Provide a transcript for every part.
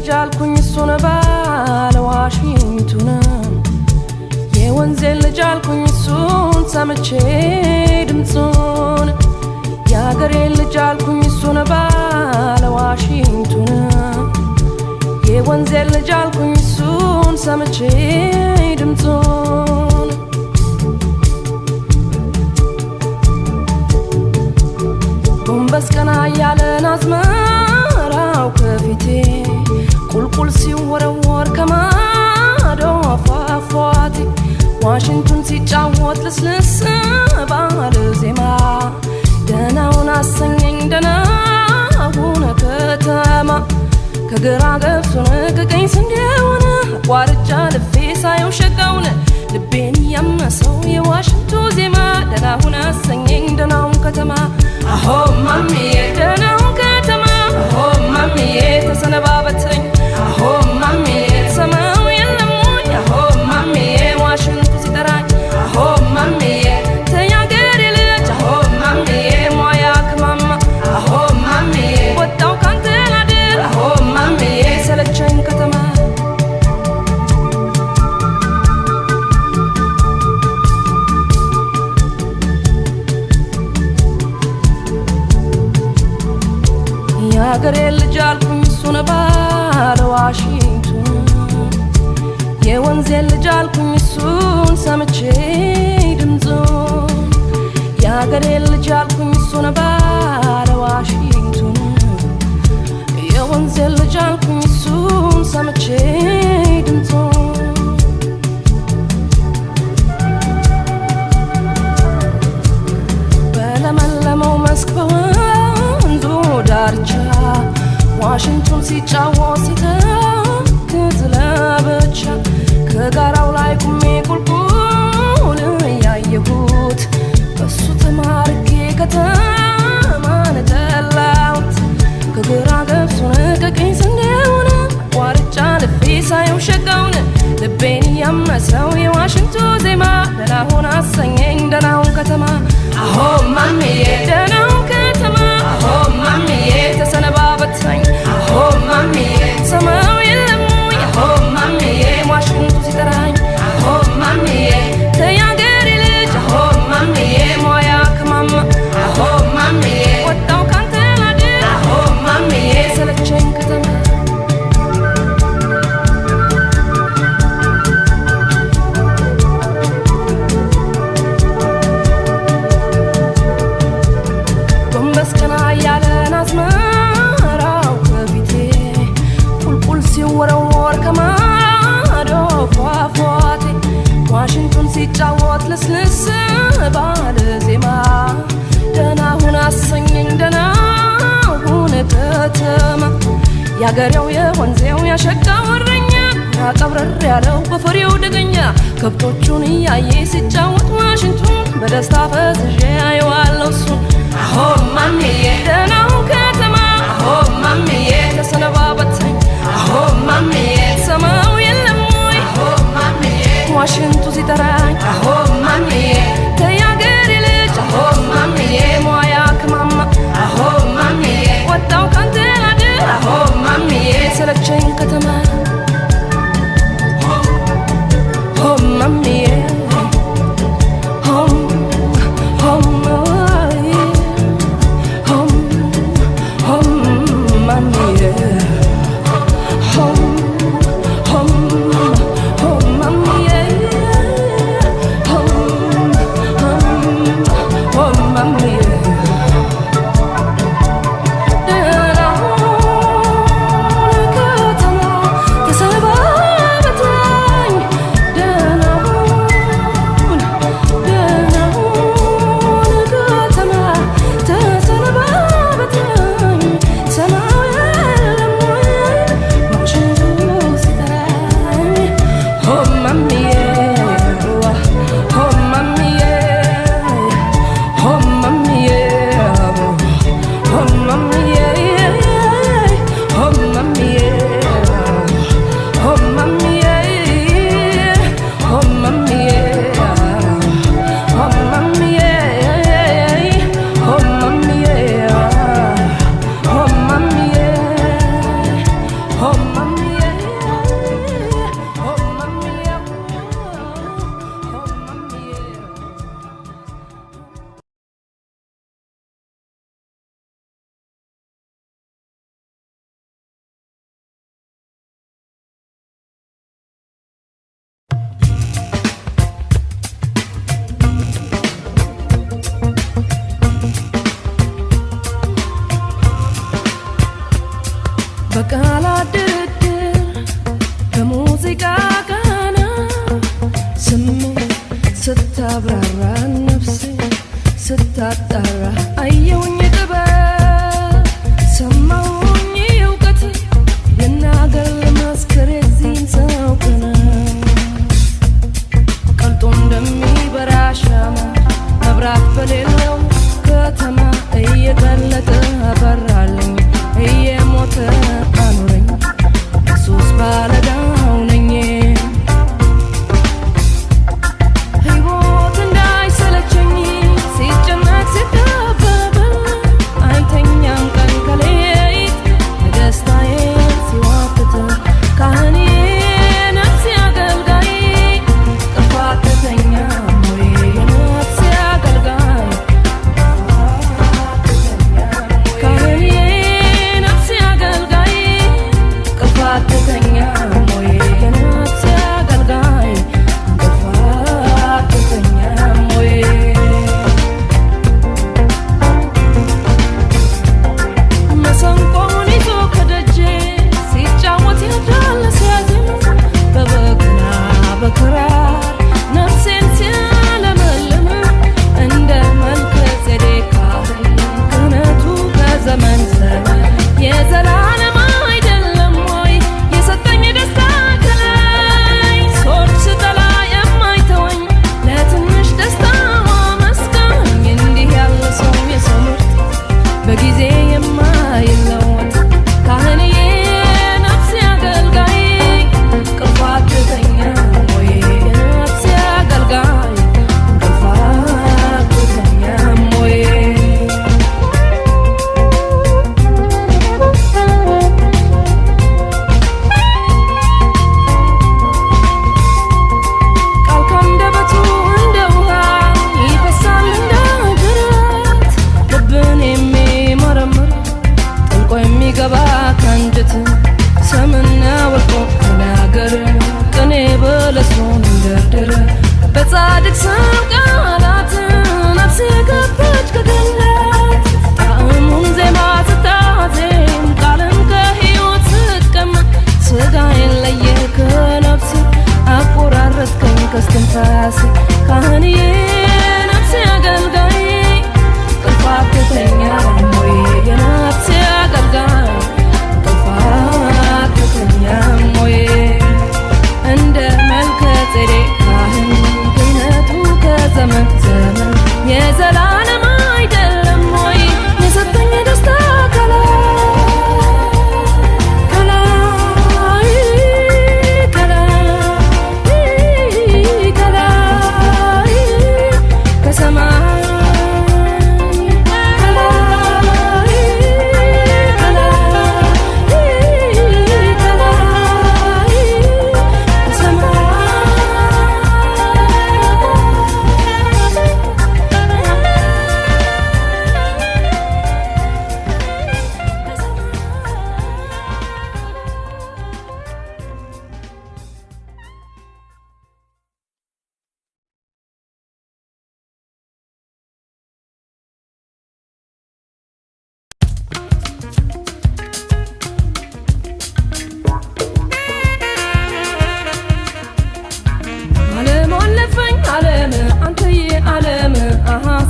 ልጃልኩኝ እሱን ባለ ዋሽንቱን የወንዜን ልጃልኩኝ እሱን ሰምቼ ድምፁን የአገሬን ልጃልኩኝ እሱን ባለ ዋሽንቱን የወንዜን ልጃልኩኝ እሱን ሰምቼ ድምፁን ጎንበስ ቀና እያለን አዝመራው ከፊቴ ቁልቁል ሲወረወር ከማዶ ፏፏቴ ዋሽንቱን ሲጫወት ልስልስ ባለ ዜማ ደህናውን አሰኘኝ ደህናውን ከተማ ከግራ ገብሱን ከቀኝ ስንዴውን አቋርጫ ልፌ ሳየው ሸጋውን ልቤን ያመሰው የዋሽንቱ ዜማ ደህናውን አሰኘኝ ደህናውን ከተማ አሆ ማሚዬ ደህናውን ከተማ አሆ ማሚዬ ተሰነባበተኝ አሆ ማሚዬ ሰማው የለም ወይ አሆ ማሚዬ ዋሽንቱ ሲጠራኝ አሆ ማሚዬ ተያገሬ ልጅ አሆ ማሚዬ ሟያ ከማማ አሆ ማሚዬ ወጣው ካንተ ላድር አሆ ማሚዬ ሰለቸኝ ከተማ የአገሬ ልጅ አልኩኝ እሱን ባለ ዋሽንቱን የወንዜን ልጅ አልኩኝ እሱን ሰምቼ ድምፁን የአገሬ ልጅ አልኩኝ እሱን ባለ ዋሽንቱን የወንዜን ልጅ አልኩኝ እሱን ሰምቼ ድምፁን በለመለመው መስክ በወንዙ ዳርቻ ዋሽንቱን ሲጫወት ሲተክዝ ለብቻ ከጋራው ላይ ቁሜ ቁልቁል ያየሁት በሱ ተማርኬ ከተማን ጠላሁት ከግራ ገብሱን ከቀኝ ስንዴውን አቋርጫ ልፌ ሳየው ሸጋውን ልቤን ያመሰው የዋሽንቱ ዜማ ደህናውን አሰኘኝ ደህናውን ከተማ አሆ ማሚዬ ደህናውን ከተማ አሆ ማሚዬ ተሰነባበተኝ አሆ ማሚዬ ሰማው የለም ወይ አሆ ማሚዬ ዋሽንቱ ሲጠራኝ አሆ ማሚዬ ተያገሬ ልጅ አሆ ማሚዬ ሟያ ከማማ አሆ ማሚዬ ወጣው ካንተ ላድር አሆ ማሚዬ ሰለቸኝ ከተማ ጎንበስ ቀና እያለን አዝመራው ከፊቴ ቁልቁል ሲወረወር ከማዶ ፏፏቴ ዋሽንቱን ሲጫወት ልስልስ ባለ ዜማ ደህናውን አሰኘኝ ደህናውን ከተማ ያገሬው የወንዜው ያሸጋው እረኛ ያቀብረር ያለው በፍሬው ደገኛ ከብቶቹን እያየ ሲጫወት ዋሽንቱን በደስታ ፈዝዤ አየዋለሁ እሱን አሆ ማሚዬ ደህናውን ከተማ አሆ ማሚዬ ተሰነባበተኝ አሆ ማሚዬ ሰማው የለም ወይ አሆ ማሚዬ ዋሽንቱ ሲጠራኝ አሆ ማሚዬ ተያገሬ ልጅ አሆ ማሚዬ ሟያ ከማማ አሆ ማሚዬ ወጣው ካንተ ላድር አሆ ማሚዬ ሰለቸኝ ከተማ ሆ ማሚዬ Oh, mama.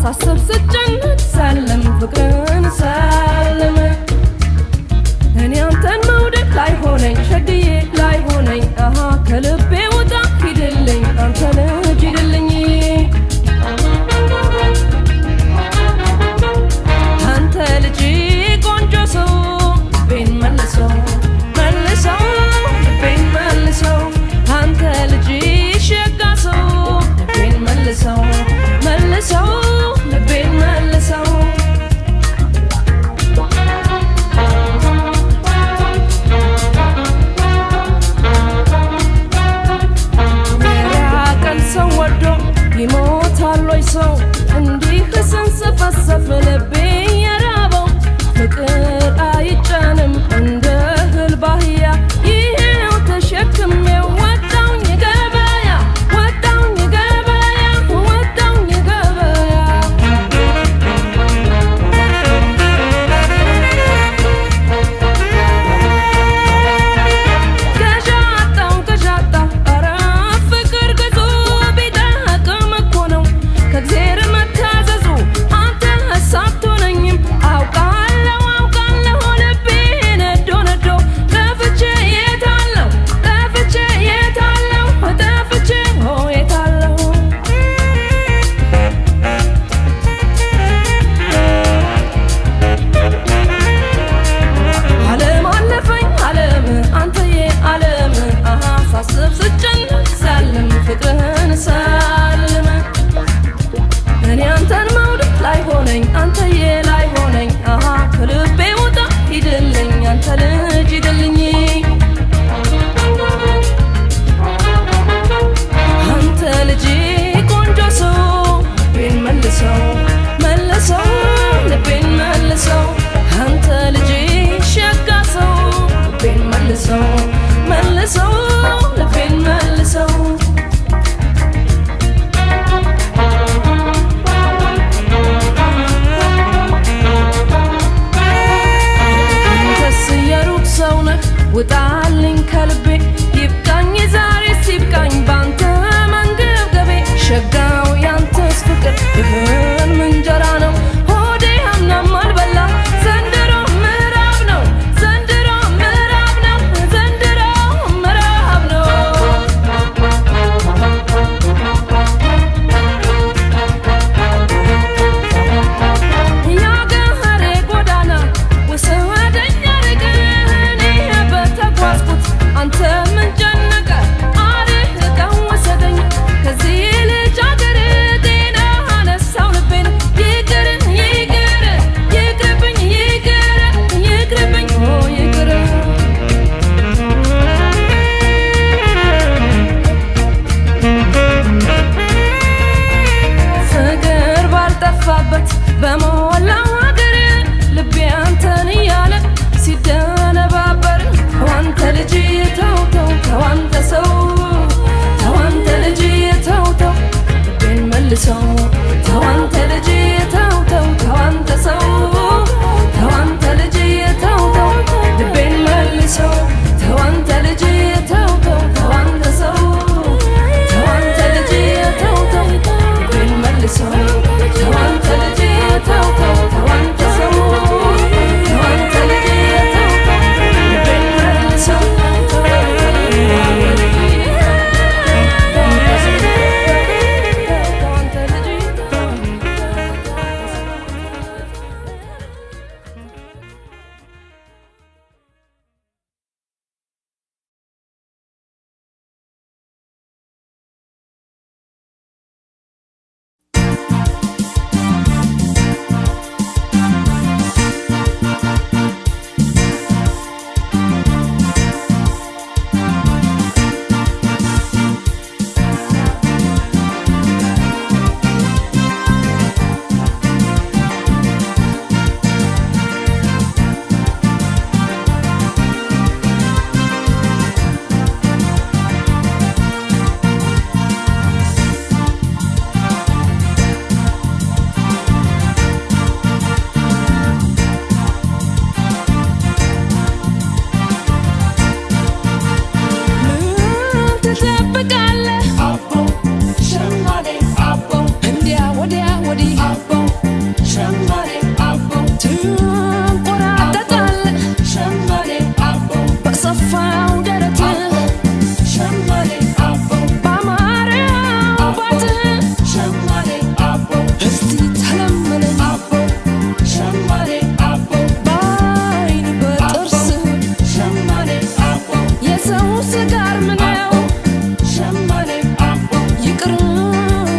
ሳስብ ስጨነቅ ሳለም ፍቅርን ሳለም እኔ አንተን መውደድ ላይ ሆነኝ ሸግዬ ላይ ሆነኝ ከልቤ ውጣ ሂድልኝ አንተ ልጅ ሂድልኝ አንተ ልጅ ቆንጆ ሰው ልቤን መልሰው መልሰው ልቤን መልሰው አንተ ልጅ ሸጋ ሰው ልቤን መልሰው መልሰው ልቤን መልሰው መልሰው ልቤን መልሰው አንተስ የሩቅ ሰው ነህ ውጣልኝ ከልቤ ይብቃኝ ዛሬ ሲብቃኝ ባንተ መንገብገቤ ሸጋው ያንተስ ፍቅር እህል ምንጀራ ነው ሆዴ ያምናም አልበላ ዘንድሮ ምዕራብ ነው ዘንድሮ ምዕራብ ነው ዘንድሮ ምዕራብ ነው ያገሬ ጎዳና ውሰደኝ አርገኝ በተጓዝኩት አንተ ምን ጨነቀ አርቀው ወሰደኝ ከዚህ ልጅ አገር ጤና አነሳው ልቤን ይቅር ይቅር ይቅርብኝ ይቅር ይቅርብኝ ይቅር ፍቅር ባልጠፋበት በሞላው ሀገር ልቤ አንተን እያለ ሲደነባበር ተዋንተ ልጅ ተው ተው ተዋንተ ሰው ተዋንተ ልጅ ተው ተው ልቤን መልሰው ተዋንተ ልጅ ተው ተው ተዋንተ ሰው ተዋንተ ልጅ ተው ተው ልቤን መልሰው ተዋንተ ልጅ ተው ተው ተዋንተ ሰው ተዋንተ ልጅ ተው ተው ልቤን መልሰው ተዋንተ ልጅ ተው ተው ተዋንተ ሰው ተዋንተ ልጅ ተው ተው ልቤን መልሰው ተዋንተ ልጅ ትጠብቃለህ አቦ ሸማኔ አቦ እንዲያ ወዲያ ወዲህ አቦ ሸማኔ አቦ ትንቆራጠጣለህ ሸማኔ አቦ በሰፋው ደረት ሸማኔ አቦ ባማረው ባት ሸማኔ አቦ እስቲ ተለመነኝ አቦ ሸማኔ አቦ በዓይን በጥርስ ሸማኔ አቦ የሰው ስጋር ምነው ሸማኔ አቦ ይቅር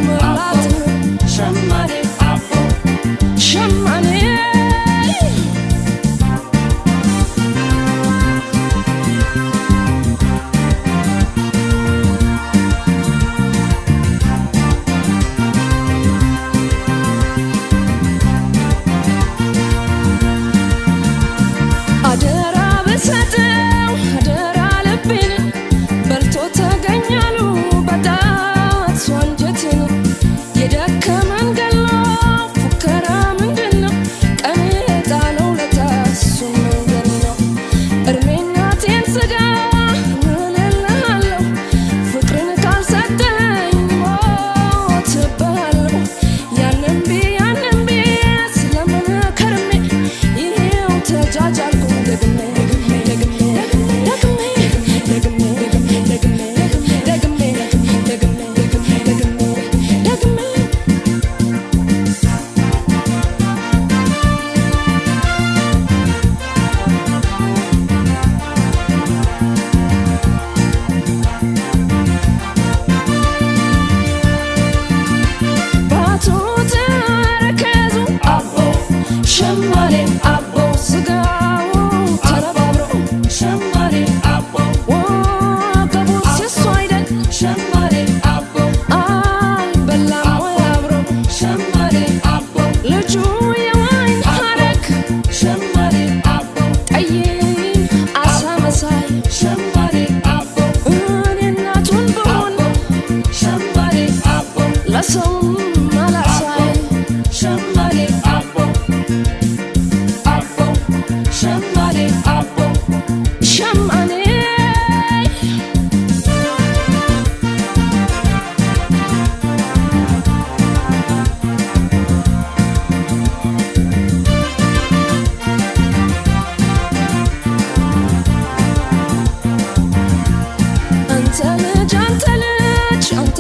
መላት ሸማኔ አቦ ሸማኔ አደራ ብሰጠው አደራ ልቤን በልቶታ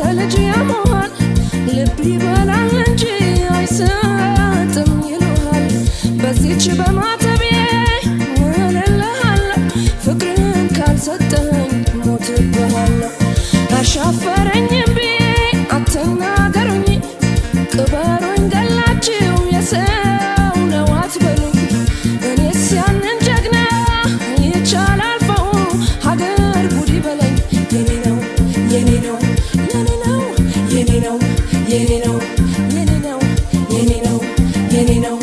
ለልጅ ያሞሃል ልብ ይበላል እንጂ አይሰጥም ይሉሃል። በዚች በማተቤ እልልሃለሁ ፍቅርን ካልሰጠኝ ሞትብሃለሁ። አሻፈረኝም ብዬ አትናገሩኝ ቅበሩኝ ገላችሁ የሰው ነው አትበሉኝ። እኔስ ያንን ጀግና ይቻላል ፈው ሀገር ጉድ ይበለኝ። የኔ ነው የኔ ነው የኔ ነው የኔ ነው የኔ ነው የኔ ነው የኔ ነው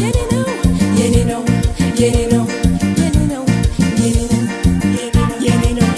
የኔ ነው የኔ ነው የኔ ነው የኔ ነው የኔ ነው የኔ ነው የኔ ነው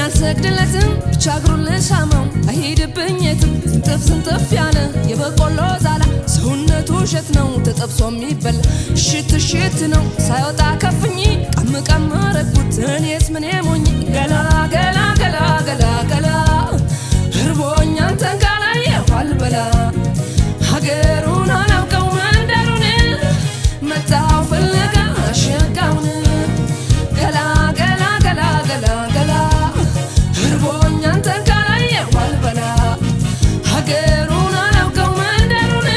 አልሰግድለትም ብቻ እግሩን ልሳመው አይሄድብኝ የትም ስንጥፍ ስንጥፍ ያለ የበቆሎ ዛላ ሰውነቱ እሸት ነው ተጠብሶ የሚበላ እሽት እሽት ነው ሳይወጣ ከፍኝ ቀም ቀም ረግኩት እኔስ ምን ሞኝ ገላ ገላ ገላ ገላ ገላ እርቦኛ አንተን ካላየሁ አልበላ ሀገሩን አላውቀው መንደሩን መጣሁ ፍለጋ አሸጋውን ገላ ገላ ገላ ገላ ገላ እርቦኛ አንተን ካላየሁ አልበላ ሀገሩን አላውቀው መንደሩን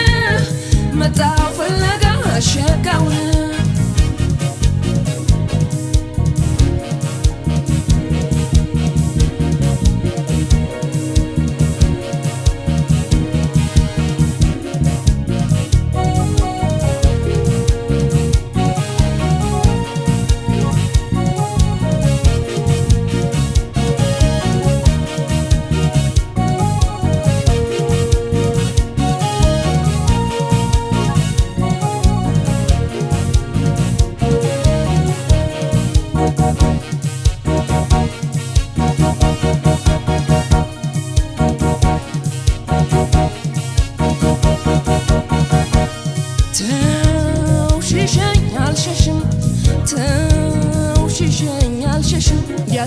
መጣሁ ፍለጋ አሸጋውን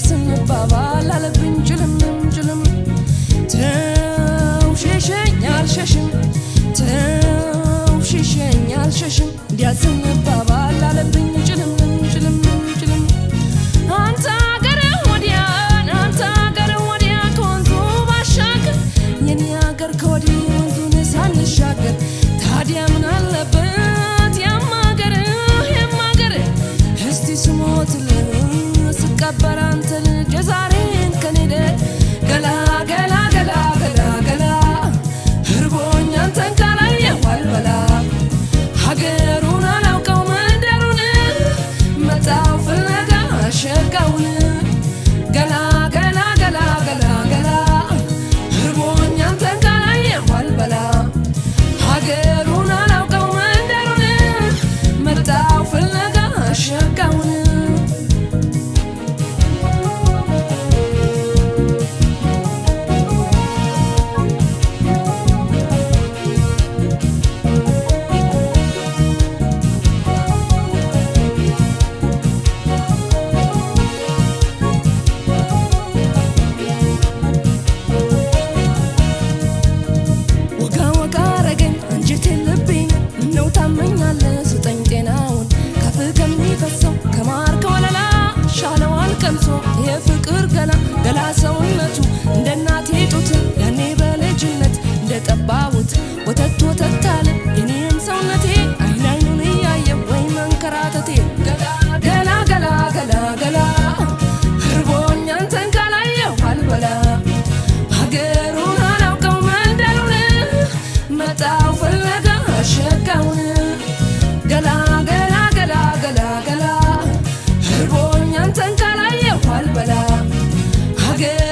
እንዲያስንባባል አለብኝ ጭልምም ጭልም ተው ሽሸኝ አልሸሽም ተው ሽሸኝ አልሸሽም እንዲያስንባባል አለብኝ ጭልምም ጭልምም ጭልም አንተ አገር ወዲያ ከወንዙ ባሻገር የኔ አገር ከወዲህ ወንዙን ሳንሻገር ታዲያ ምን አለበት ያማገር እስቲ ስሞትልህ ስቀበር አንተ ልጅ የዛሬን ከኔደ ገላ ገላ ገላ ገላ ገላ እርቦኝ አንተን ካላየሁ አልበላ ሀገሩን አላውቀው መንደሩን መጣው ፍለጋ ሸጋውን ገላ ገላ ገላ ገላ ገላ እርቦኝ አንተን ካላየሁ አልበላ ሀገሩን አላውቀው መንደሩን መጣው ፍለጋ ሸጋውን የፍቅር ገላ ገላ ሰውነቱ እንደ እናቴ ጡት ያኔ በልጅነት እንደ ጠባቡት ወተት ወተት አለ የኔም ሰውነቴ አይን አይኑን እያየ ወይ መንከራተቴ ገላ ገላ ገላ ገላ ገላ እርቦኝ አንተን ካላየሁ አልበላ ሀገሩን አላውቀው መንደሩን መጣው ፍለጋ ሸጋውን ገላ ገላ ገላ ገላ ገላ እርቦኝ አንተን ካላየሁ አልበላ ሀገር